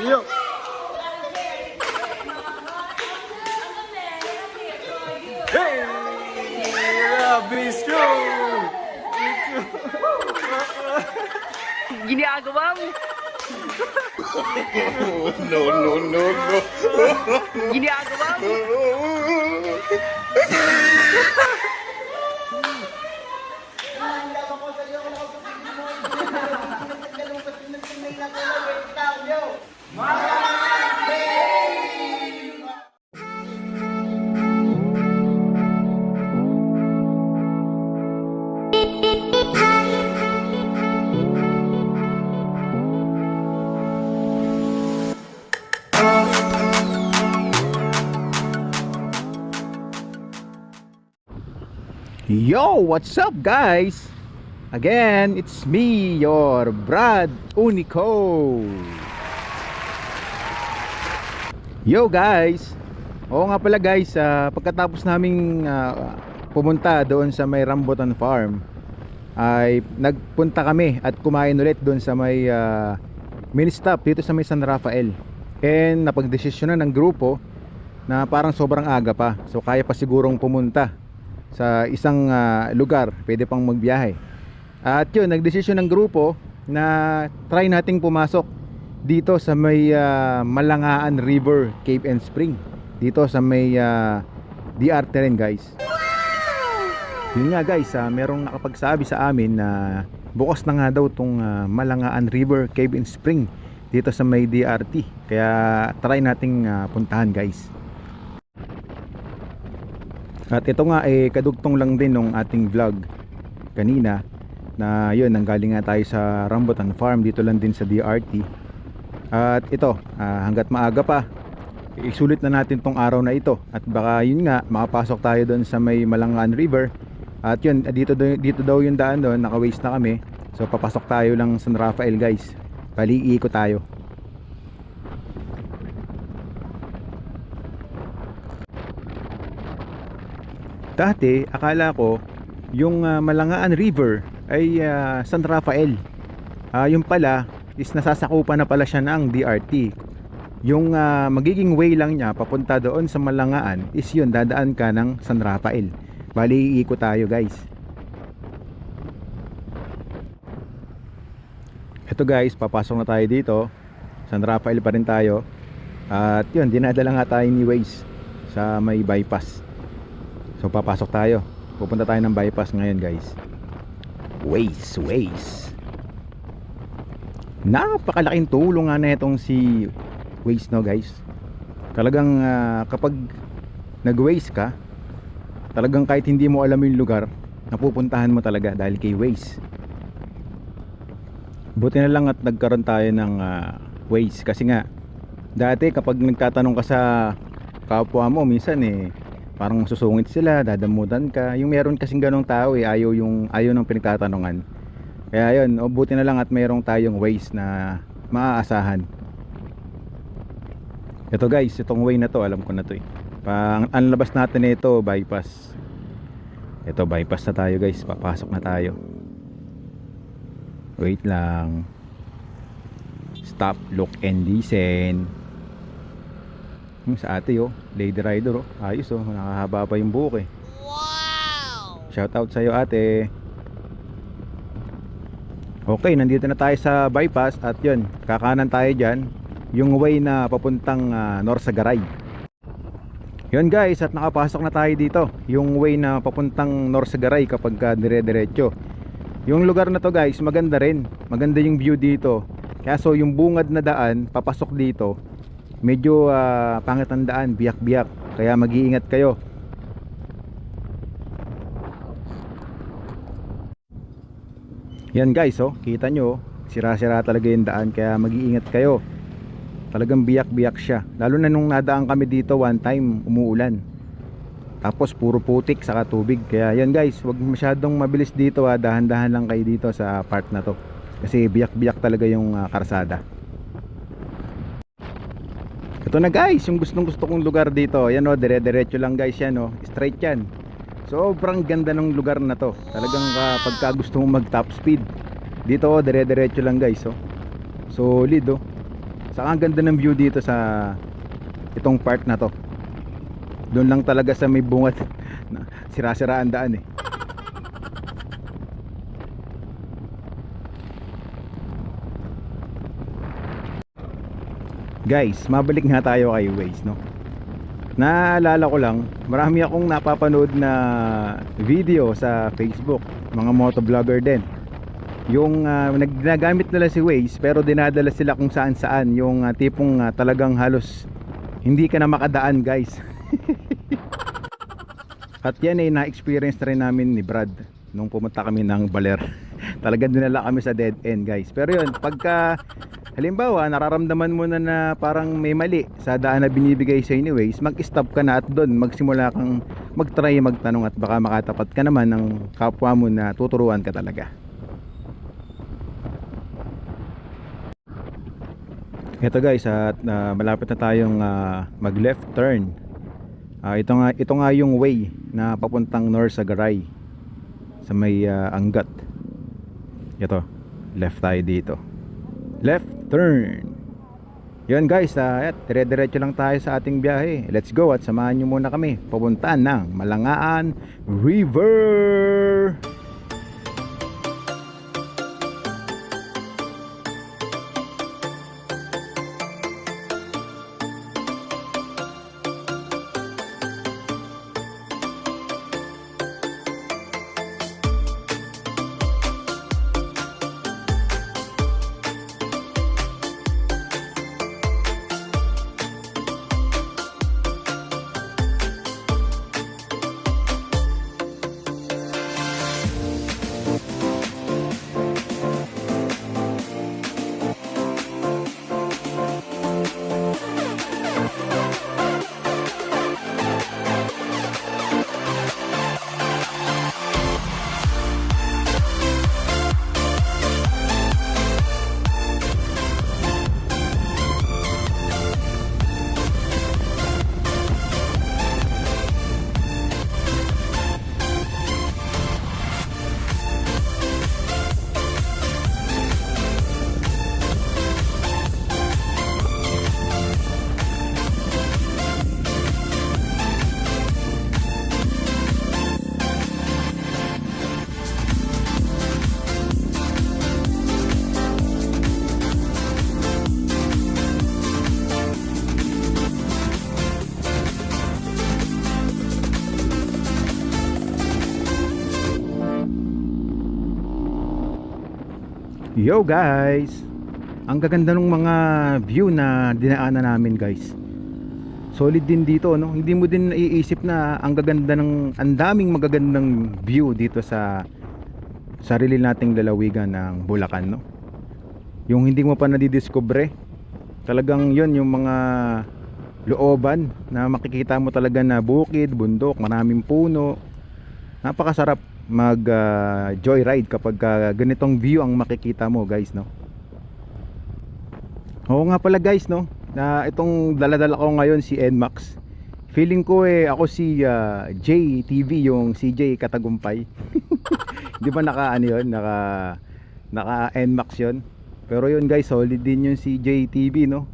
Yo. Hey! Bistro! Ginagawa mo. No, no, no, no. Ginagawa mo. Yo, what's up guys? Again, it's me, your Brad Unico. Yo guys. Oo nga pala guys, pagkatapos naming pumunta doon sa may Rambutan Farm, ay nagpunta kami at kumain ulit doon sa may mini stop dito sa may San Rafael. And napagdesisyonan ng grupo na parang sobrang aga pa, so kaya pa sigurong pumunta sa isang lugar, pwede pang magbiyahe. At yun, nagdesisyon ng grupo na try nating pumasok dito sa may Malangaan River Cave and Spring, dito sa may DRT rin guys. Yun nga guys, merong nakapagsabi sa amin na bukas na nga daw tong Malangaan River Cave and Spring dito sa may DRT. Kaya try nating puntahan guys. At ito nga kadugtong lang din ng ating vlog kanina na yun, nanggaling nga tayo sa Rambutan Farm dito lang din sa DRT. At ito, hanggat maaga pa, isulit na natin tong araw na ito. At baka yun nga, makapasok tayo doon sa may Malangaan River. At yun, dito daw yung daan doon, naka-waste na kami. So papasok tayo lang San Rafael guys. Bali, iikot tayo. Dati, akala ko yung Malangaan River ay San Rafael. Yung pala is nasasakupan na pala siya ng DRT. Yung magiging way lang niya papunta doon sa Malangaan is yun, dadaan ka ng San Rafael. Bali, iikot tayo guys. Ito guys, papasok na tayo dito. San Rafael pa rin tayo. At yun, dinadala nga tayo ni Waze sa may bypass. So papasok tayo. Pupunta tayo ng bypass ngayon guys. Waze. Napakalaking tulong nga na itong si Waze no guys. Talagang kapag nag-Waze ka, talagang kahit hindi mo alam yung lugar, napupuntahan mo talaga dahil kay Waze. Buti na lang at nagkaroon tayo ng Waze. Kasi nga dati kapag nagtatanong ka sa kapwa mo, minsan parang susungit sila, dadamutan ka. Yung meron kasing ganong tao ayaw ng pinagtatanungan. Kaya yun, buti na lang at mayroong tayong Waze na maaasahan. Ito guys, itong way na to, alam ko na to ang labas natin ito, bypass. Ito, bypass na tayo guys, papasok na tayo. Wait lang. Stop, look and listen. Sa ate lady rider ayos nakahaba pa yung buhok Wow! Shout out sa iyo ate. Okay, nandito na tayo sa bypass at yun, kakanan tayo dyan, yung way na papuntang Norsagaray. Yun guys, at nakapasok na tayo dito, yung way na papuntang Norsagaray kapag dire-diretso. Yung lugar na to guys, maganda rin, maganda yung view dito. Kaso yung bungad na daan papasok dito, medyo pangit ang daan, biyak-biyak. Kaya mag-iingat kayo. Yan guys, kita nyo, sira-sira talaga yung daan. Kaya mag-iingat kayo. Talagang biyak-biyak siya. Lalo na nung nadaan kami dito one time, umuulan. Tapos puro putik saka tubig. Kaya yan guys, wag masyadong mabilis dito dahan-dahan lang kayo dito sa part na to. Kasi biyak-biyak talaga yung karsada. Ito na guys, yung gustong kong lugar dito. Yan dire-diretso lang guys yan straight yan. Sobrang ganda ng lugar na to. Talagang pagka gusto mong mag top speed dito dire-diretso lang guys Solid Saka ang ganda ng view dito sa itong part na to. Doon lang talaga sa may bungat na sira-sira ang daan eh. Guys, mabalik nga tayo kay Waze, no? Naalala ko lang, marami akong napapanood na video sa Facebook, mga motovlogger din. Yung nagnagamit nila si Waze pero dinadala sila kung saan saan. Yung tipong talagang halos hindi ka na makadaan, guys. At yan ay na-experience na rin namin ni Brad nung pumunta kami ng Baler. Talagang dinala kami sa dead end, guys. Pero yun, pagka halimbawa nararamdaman mo na parang may mali sa daan na binibigay sa ni Waze, mag-stop ka na at doon magsimula kang mag-try magtanong at baka makatapat ka naman ng kapwa mo na tuturuan ka talaga. Ito guys, at malapit na tayong mag left turn. Ito nga yung way na papuntang North Sagaray sa may Angat. Ito, left tayo dito. Left turn. Yun guys, dire-diretso lang tayo sa ating biyahe. Let's go at samahan nyo muna kami papunta ng Malangaan River. Yo guys, ang gaganda ng mga view na dinaanan namin guys. Solid din dito, no? Hindi mo din naiisip na ang gaganda ng, ang daming magagandang view dito sa sarili nating lalawigan ng Bulacan, no? Yung hindi mo pa nadidiscover, talagang yon yung mga looban na makikita mo talaga na bukid, bundok, maraming puno. Napakasarap mag joyride kapag ganitong view ang makikita mo guys, no? Oo nga pala guys, no, na itong daladala ko ngayon si NMAX. Feeling ko ako si JTV, yung CJ Katagumpay. Di ba naka ano yun, naka NMAX yun. Pero yun guys, solid din yung si JTV, no?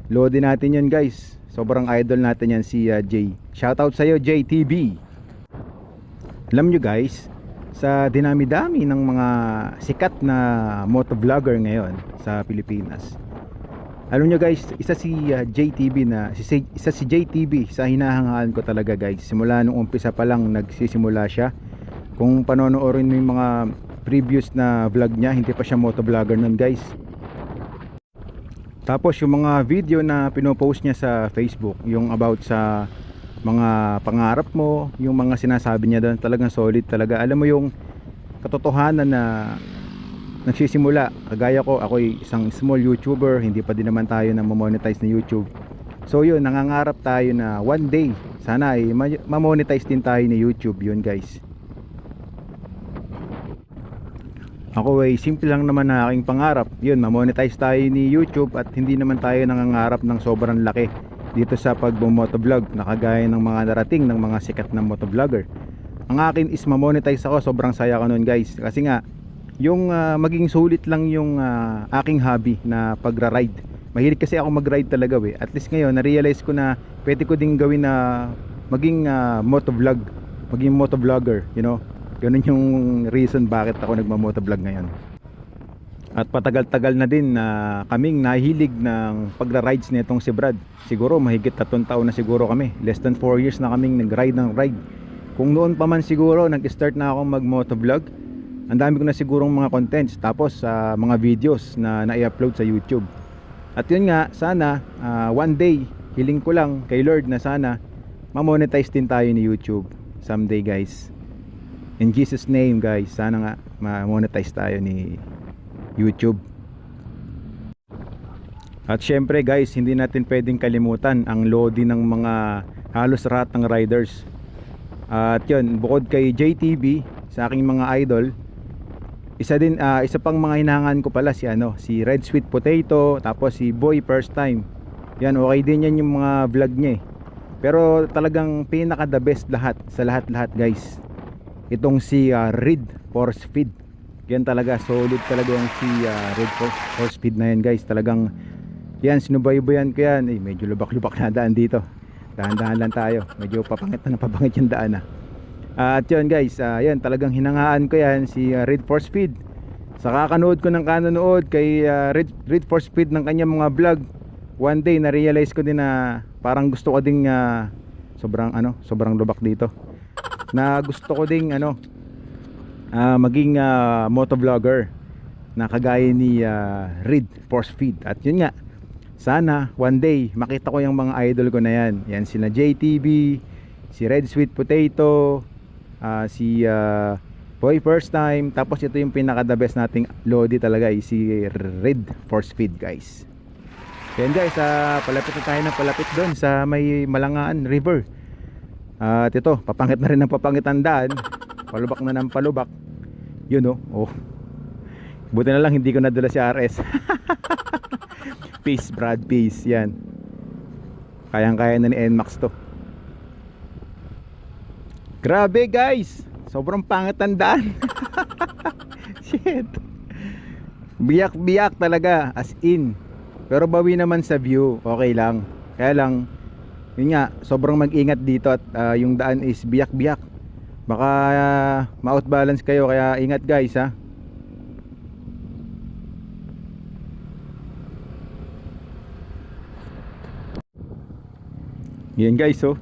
Load din natin yun guys. Sobrang idol natin yan si J. Shoutout sa'yo JTV. Alam nyo guys, sa dinami-dami ng mga sikat na motovlogger ngayon sa Pilipinas, alam nyo guys, isa si JTV isa si JTV sa hinahangaan ko talaga guys. Simula nung umpisa pa lang nagsisimula siya. Kung panonoorin mo yung mga previous na vlog niya, hindi pa siya motovlogger nun guys. Tapos yung mga video na pinopost niya sa Facebook, yung about sa mga pangarap mo, yung mga sinasabi niya doon, talagang solid talaga. Alam mo yung katotohanan na nagsisimula. Kagaya ko, ako'y isang small YouTuber, hindi pa din naman tayo na ma-monetize na YouTube. So yun, nangangarap tayo na one day sana ay ma-monetize din tayo ni YouTube, yun guys. Ako ay simple lang naman na aking pangarap, yun, ma-monetize tayo ni YouTube at hindi naman tayo nangangarap ng sobrang laki dito sa pagbo-motovlog na kagaya ng mga narating ng mga sikat na motovlogger. Ang akin is ma-monetize ako, sobrang saya ko nun guys. Kasi nga, yung maging sulit lang yung aking hobby na pagra-ride Mahilig kasi ako mag-ride talaga eh. At least ngayon na-realize ko na pwede ko ding gawin na maging motovlog, maging motovlogger, you know. Ganun yung reason bakit ako nagma-motovlog ngayon. At patagal-tagal na din na kaming nahilig ng pagra-rides nitong si Brad. Siguro mahigit 3 taon na siguro kami. Less than 4 years na kaming nag-ride ng ride. Kung noon pa man siguro nag-start na akong mag-motovlog, ang dami ko na sigurong mga contents, tapos mga videos na na-i-upload sa YouTube. At yun nga, sana one day, hiling ko lang kay Lord na sana ma-monetize din tayo ni YouTube someday, guys. In Jesus name, guys, sana nga ma-monetize tayo ni YouTube. At syempre, guys, hindi natin pwedeng kalimutan ang lodi ng mga halos lahat ng riders. At yun, bukod kay JTB, sa aking mga idol, isa pang mga hinahangan ko pala si Red Sweet Potato, tapos si Boy First Time. Yan, okay din yan yung mga vlog niya eh. Pero talagang pinaka the best lahat, sa lahat-lahat, guys, itong si Red Force Feed. Yan talaga, solid talaga yung si Red Force Feed na yan, guys. Talagang yan, sinubaybayan ko yan. Medyo lubak-lubak na daan dito. Dahan-dahan lang tayo. Medyo papangit yung daan at yun, guys, yan, talagang hinangaan ko yan si Red Force Feed. Sa kakanood ko ng kanonood kay Red Force Feed ng kanyang mga vlog, one day na-realize ko din na parang gusto ko ding sobrang lubak dito, na gusto ko ding maging motovlogger na kagaya ni Red Force Feed. At yun nga, sana one day makita ko yung mga idol ko na yan. Yan sila JTB, si Red Sweet Potato, si Boy First Time, tapos ito yung pinaka the best nating lodi talaga, si Red Force Feed, guys. Yan, guys, palapit na tayo ng palapit doon sa may Malangaan River. At ito, papangit na rin ng papangit ang daan, palubak na ng palubak. Yun oh. Buti na lang hindi ko nadala si RS. Peace, Brad, peace. Yan, kayang-kaya na ni NMAX to. Grabe, guys, sobrang pangit ang daan. Shit, biyak-biyak talaga, as in. Pero bawi naman sa view, okay lang. Kaya lang, yun nga, sobrang mag-ingat dito. At yung daan is biyak-biyak. Baka ma-outbalance kayo, kaya ingat, guys, ha. Yan, guys, oh,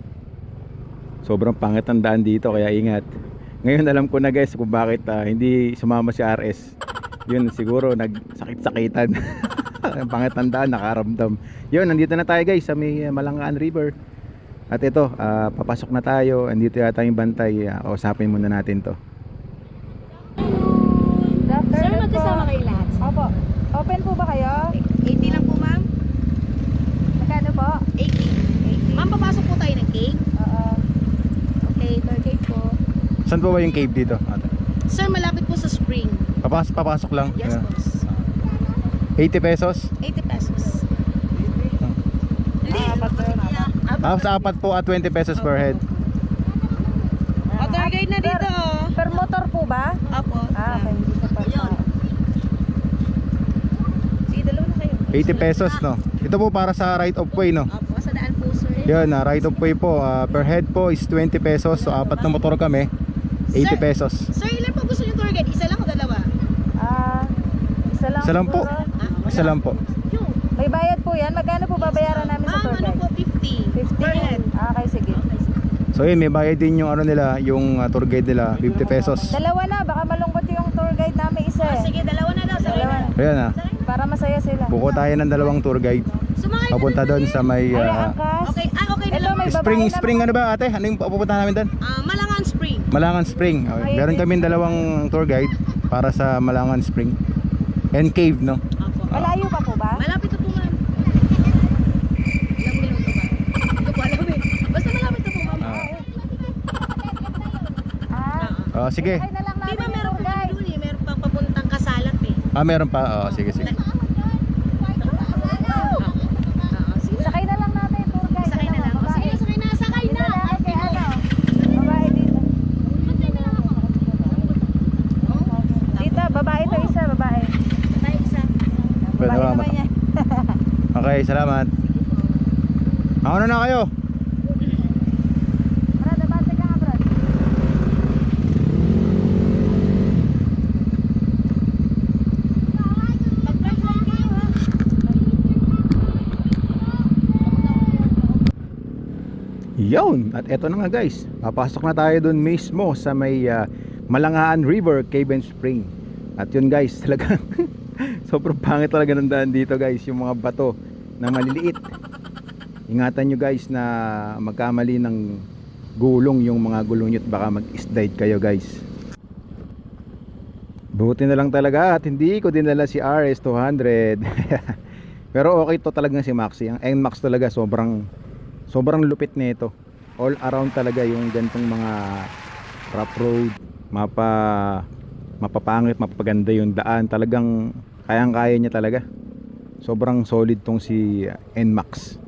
sobrang pangit ang daan dito, kaya ingat. Ngayon alam ko na, guys, kung bakit hindi sumama si RS. Yun, siguro nagsakit-sakitan. Pangit ang daan, nakaramdam. Yun, nandito na tayo, guys, sa may Malangaan River. At ito, papasok na tayo. Andito yata yung bantay. Kausapin muna natin to. Sir, magkasama kayo lahat? Opo. Open po ba kayo? 80 lang po, ma'am. Magkano po? 80. Ma'am, papasok po tayo ng cake. Oo. Okay, tour guide po. Saan po ba yung cave dito? Sir, malapit po sa spring. Papasok lang? Yes, Yeah. boss. 80 pesos? 80 pesos. Hindi. Sa apat po at 20 pesos per head. Tour guide na dito. Per motor po ba? Opo. Okay, hindi siya per Ayun. Sige, dalawa na kayo. 80 pesos, no? Ito po para sa right of way, no? Opo, sa daan po, sir. Yun, right of way po. Per head po is 20 pesos. So apat na motor kami, 80 pesos. Sir, ilan po gusto niyo tour guide? Isa lang o dalawa? Isa lang po. siguro. Isa lang po. Yung. May bayad po yan. Magkano po babayaran namin sa tour Ano guide? po, 50. 50? Per head. Okay, sige. So yun, may bayad din yung nila, yung tour guide nila, 50 pesos. Dalawa na, baka malungkot yung tour guide namin isa eh. Sige, dalawa na daw. Dalawa na. Ayan Para masaya sila. buko tayo ng dalawang tour guide. Sumakay na Papunta doon sa may Ay, angkas. Okay, okay na Ito, lang. may babae spring na ano ba, ate? Ano yung pupuntahan namin doon? Malangan Spring. Malangan Spring. Okay. Meron kaming dalawang tour guide para sa Malangan Spring and cave, no? Opo. Malayo pa po ba? Malapit na po, ma'am. Ilang minuto ba? Hindi ko po alam eh. Basta malapit na po, ma'am. Sige. Ay na lang Di namin ba yung meron tour po guide. doon eh. Meron pang papuntang Kasalat eh. Meron pa. Sige. Sige. Sakay na lang natin yung tour guide. Sakay na lang. O, sige, sakay na. Sakay na. Kay ano? Babae dito. Dito, babae to isa, babae. Tayo isa. Pwede Babae ba? naman yan. Okay. salamat. Mauna na kayo. Brad, abante ka nga, Brad. Yun, at eto na nga guys, papasok na tayo dun mismo sa may Malangaan River Cave and Spring. At yun guys, talagang sobrang pangit talaga ng daan dito guys, yung mga bato na maliliit. Ingatan nyo guys na magkamali ng gulong yung mga gulong nyo at baka mag-slide kayo guys. Buti na lang talaga at hindi ko dinala si RS200. Pero okay to talaga si Maxi. Ang NMAX talaga sobrang lupit nito. All around talaga yung gantong mga rough road, mapapangit, mapapaganda yung daan. Talagang kayang-kaya niya talaga. Sobrang solid tong si NMAX.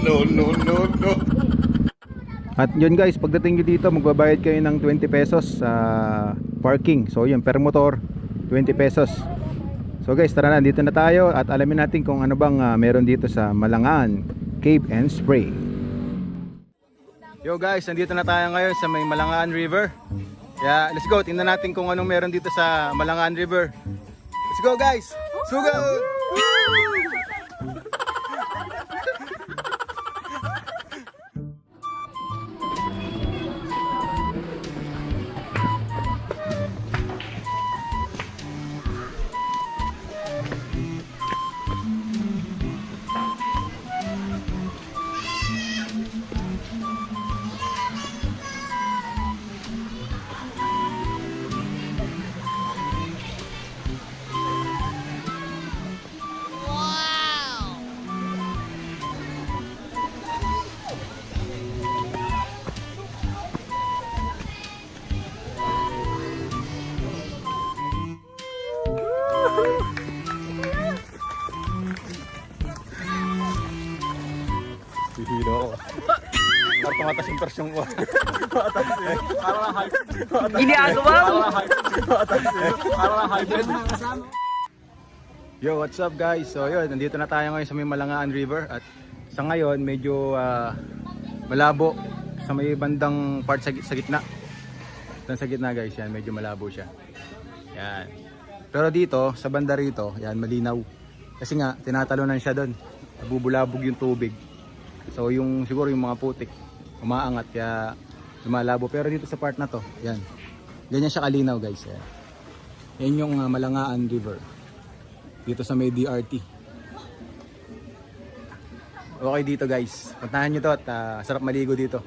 No, no, no, no. At yun guys, pagdating nyo dito magbabayad kayo ng 20 pesos sa parking. So yun, per motor 20 pesos. So guys, tara na, dito na tayo at alamin natin kung ano bang meron dito sa Malangaan Cave and Spring. Yo guys, nandito na tayo ngayon sa may Malangaan River. Kaya let's go, tingnan natin kung anong meron dito sa Malangaan River. Let's go guys! Sugod! Hihilo ko. Parang tumatas yung persyong ko. Ginagawa mo. Yo, what's up guys? So yun, nandito na tayo ngayon sa may Malangaan River. At sa ngayon, medyo malabo sa may bandang part sa gitna. Doon sa gitna guys, yan, medyo malabo siya. Yan. Pero dito, sa banda rito, yan, malinaw. Kasi nga, tinatalunan siya doon. Nabubulabog yung tubig. So yung siguro yung mga putik umaangat kaya lumalabo. Pero dito sa part na to, yan. Ganyan siya kalinaw guys. Yan, yan yung Malangaan River. Dito sa may DRT. Okay dito guys. Puntahan nyo to at sarap maligo dito.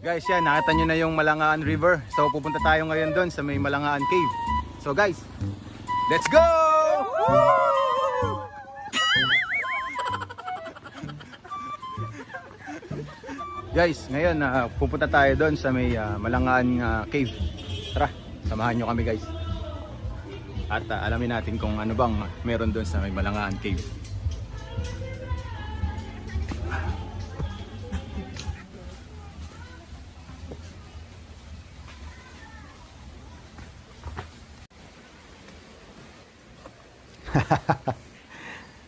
Guys, yan, nakita nyo na yung Malangaan River. So pupunta tayo ngayon doon sa may Malangaan Cave. So guys, let's go! Guys, ngayon pupunta tayo doon sa may Malangaan Cave. Tara, samahan nyo kami guys. At alamin natin kung ano bang meron doon sa may Malangaan Cave.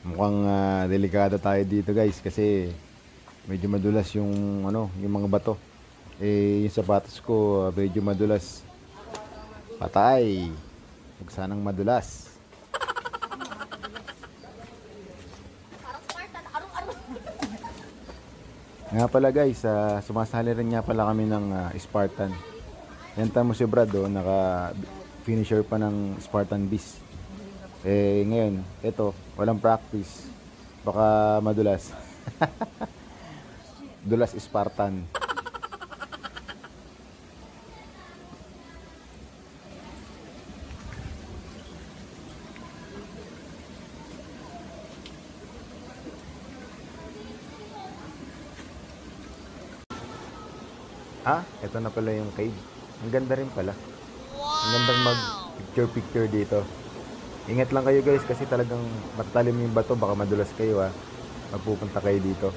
Mukhang delikado tayo dito guys kasi medyo madulas yung yung mga bato. Eh yung sapatos ko medyo madulas. Patay. Huwag sanang madulas. Nga pala guys, sumasali rin nga pala kami ng Spartan. Yan mo si Brad naka finisher pa ng Spartan Beast. Eh ngayon, ito, walang practice. Baka madulas. Dulas Spartan. Ito na pala yung cave. Ang ganda rin pala. Ang gandang mag picture dito. Ingat lang kayo guys kasi talagang matatalim yung bato, baka madulas kayo magpupunta kayo dito.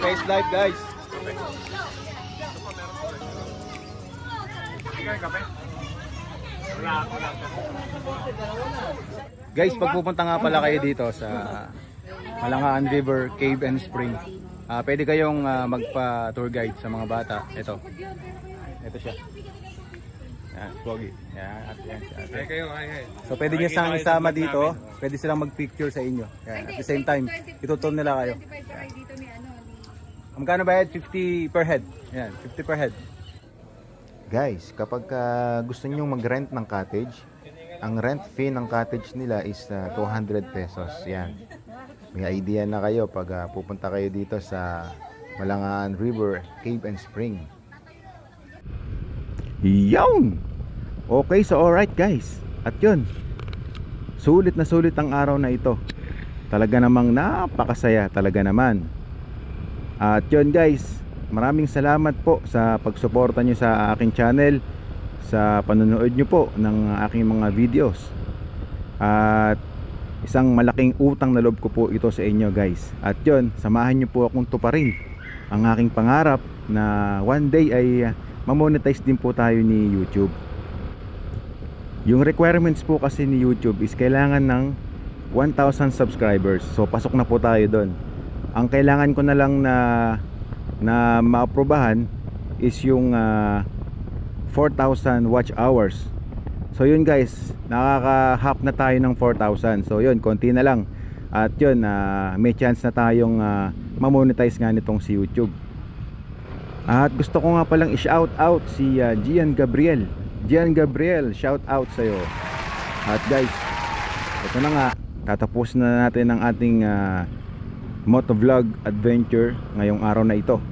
Space life guys. Guys, pag pupunta nga pala kayo dito sa Malangaan River Cave and Spring, pwede kayong magpa-tour guide sa mga bata. Ito siya. Yan, Pogi. Yan, at yan si ate. So pwede nyo silang isama dito, pwede silang mag-picture sa inyo. Yan, at the same time, itutur nila kayo. Magkano bayad? 50 per head. Yan, 50 per head. Guys, kapag gusto nyo mag-rent ng cottage, ang rent fee ng cottage nila is 200 pesos. Yan. May idea na kayo pag pupunta kayo dito sa Malangaan River Cave and Spring. Yawn! Okay, so alright guys. At yun, sulit na sulit ang araw na ito. Talaga namang napakasaya, talaga naman. At yun guys, maraming salamat po sa pagsuporta nyo sa aking channel, sa panonood nyo po ng aking mga videos. At isang malaking utang na loob ko po ito sa inyo guys. At yun, samahan nyo po akong tuparin ang aking pangarap na one day ay mamonetize din po tayo ni YouTube. Yung requirements po kasi ni YouTube is kailangan ng 1,000 subscribers. So pasok na po tayo doon. Ang kailangan ko na lang na maaprobahan is yung 4,000 watch hours. So yun guys, nakaka-half na tayo ng 4,000. So yun, konti na lang. At yun, may chance na tayong mamonetize nga nitong si YouTube. At gusto ko nga palang i-shout out si Gian Gabriel. Gian Gabriel, shout out sa'yo. At guys, ito na nga, tatapos na natin ang ating motovlog adventure ngayong araw na ito.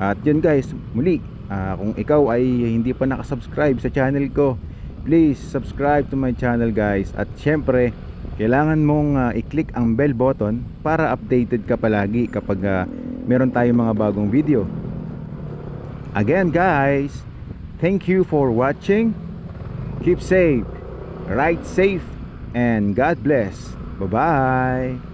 At yun guys, muli, kung ikaw ay hindi pa nakasubscribe sa channel ko, please subscribe to my channel guys. At syempre, kailangan mong i-click ang bell button para updated ka palagi kapag meron tayong mga bagong video. Again guys, thank you for watching. Keep safe, ride safe, and God bless. Bye-bye.